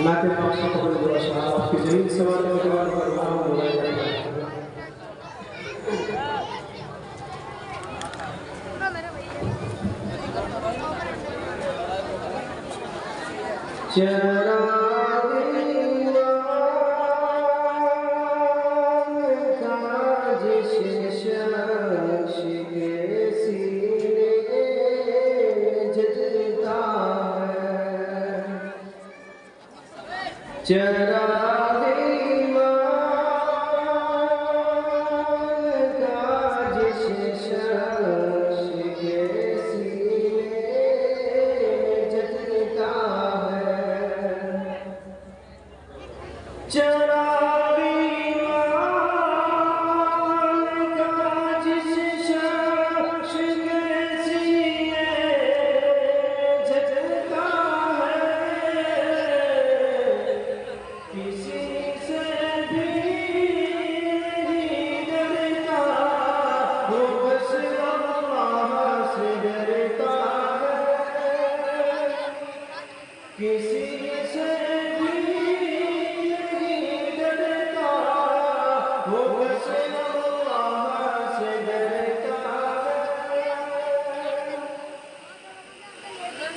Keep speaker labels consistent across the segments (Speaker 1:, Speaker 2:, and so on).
Speaker 1: नाते पास को बोल दिया आपकी जमीन सवाल के बाद परवाह बोला चरा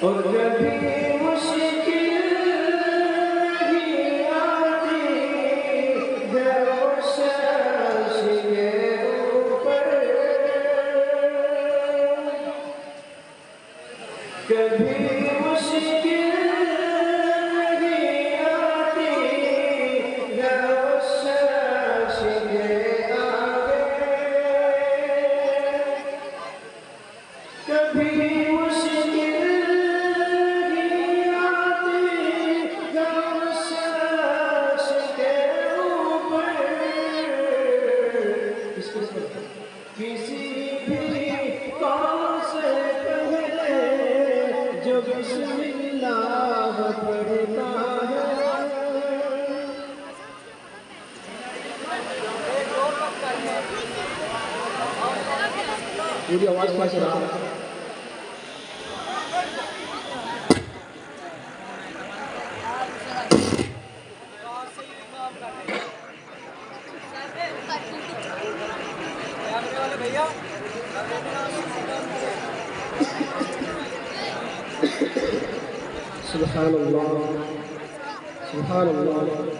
Speaker 1: और कभी मुश्किल नहीं आती बेहोश के ऊपर कभी मुश्किल नहीं आती बेहोश के आगे कभी किसी भी काम से पहले जो बिस्मिल्लाह पढ़ता है पूरी आवाज पास रहा सुभान अल्लाह सुभान अल्लाह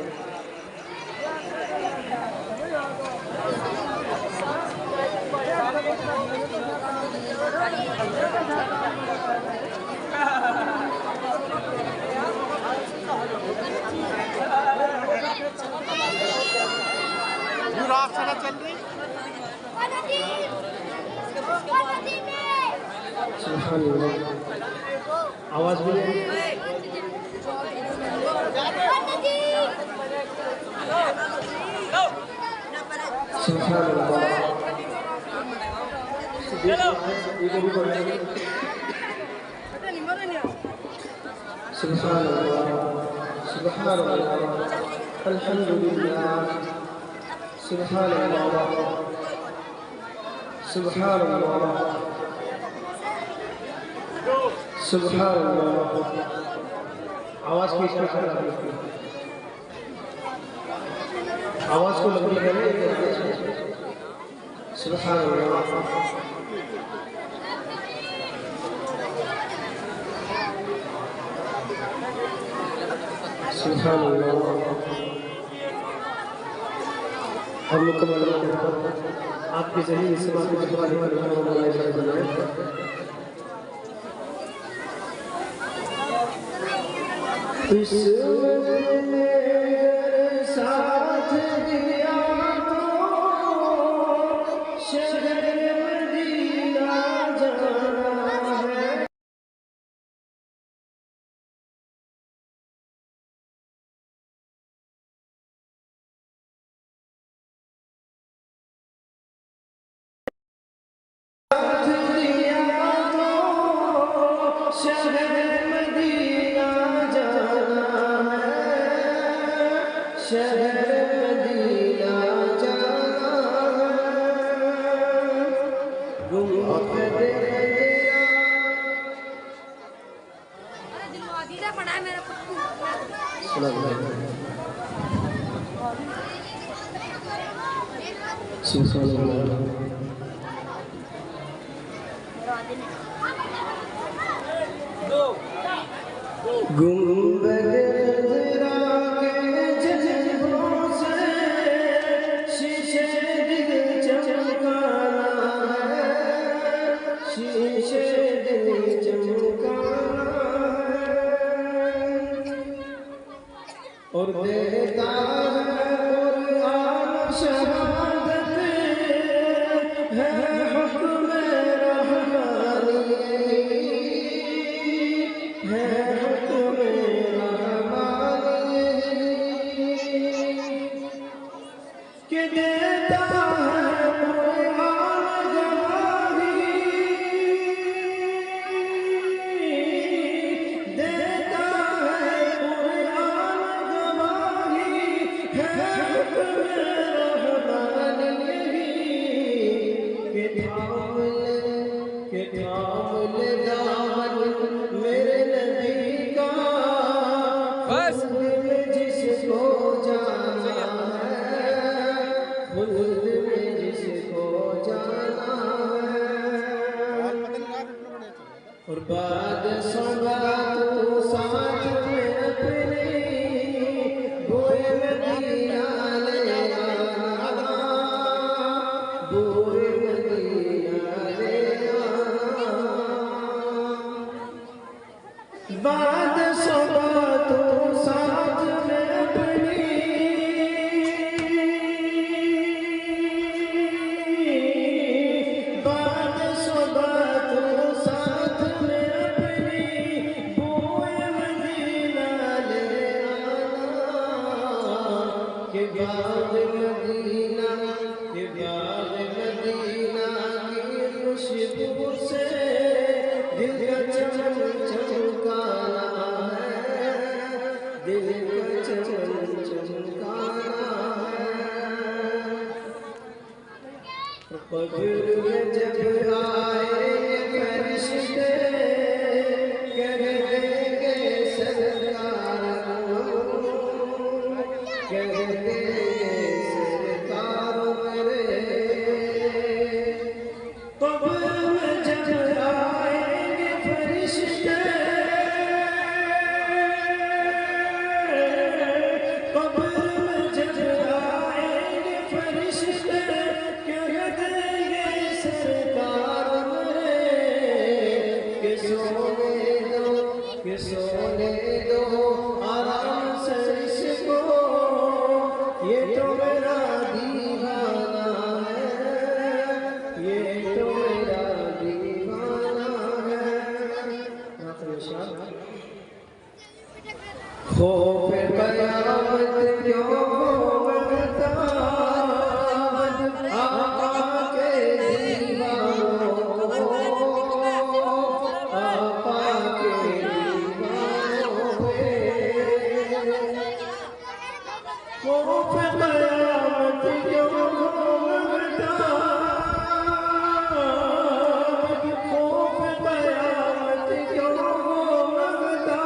Speaker 1: चल रही सुभान अल्लाह आवाज भी सुभान अल्लाह सुभान अल्लाह अल्हम्दुलिल्लाह सुभान अल्लाह सुभान अल्लाह सुभान अल्लाह आवाज की आवाज को लंबी करें सुभान अल्लाह सुभान अल्लाह हम मुकम्मल आपके जरिए इस बात को बनाए साथ दिया तो शहर मदीना जाना है साथ दिया तो शहर मदीना जाना है शहर मदीना जाना गुंबद ज़रा के जज्बों से शीशे दिल चमकाना है, शीशे दिल चमकाना है और देता है कुरान शहादत है हुक्म रहमानी है कि देता है कुरान गवाही, देता है कुरान गवाही है हुक्म रहमानी कि थाम ले दामन मेरे नबी का, बस जिसको जाना जिसको जाना है और बाद सौगात तो साथ में अपने बोए मदीना ले आना, बोए मदीना ले आना, बाद सौगात तो साथ में अपनी के बाग मदीना की खुशबू से दिल का चमकाना है, दिल का चमकाना है। कब्र में जब आएंगे फरिश्ते कह देंगे सरकार कहते सरकार मेरे, कब्र में जब आएंगे फरिश्ते, कब्र में जब आएंगे फरिश्ते कह देंगे सरकार मेरे कि सोने दो आराम से इसको, ये तो मेरा दीवाना है, ये तो मेरा दीवाना है। खौफ क़यामत क्यों बनता आका के दीवानों को, आका के दीवानों पे खौफ क़यामत क्यों बनता, खौफ क़यामत क्यों बनता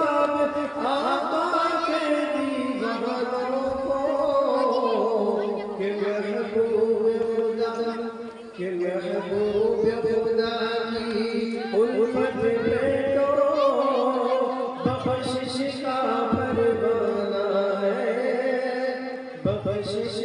Speaker 1: आका के दीवानों को, कि महबूब खुदा की उल्फत बेटो बख्शिश का परवाना है, बख्शिश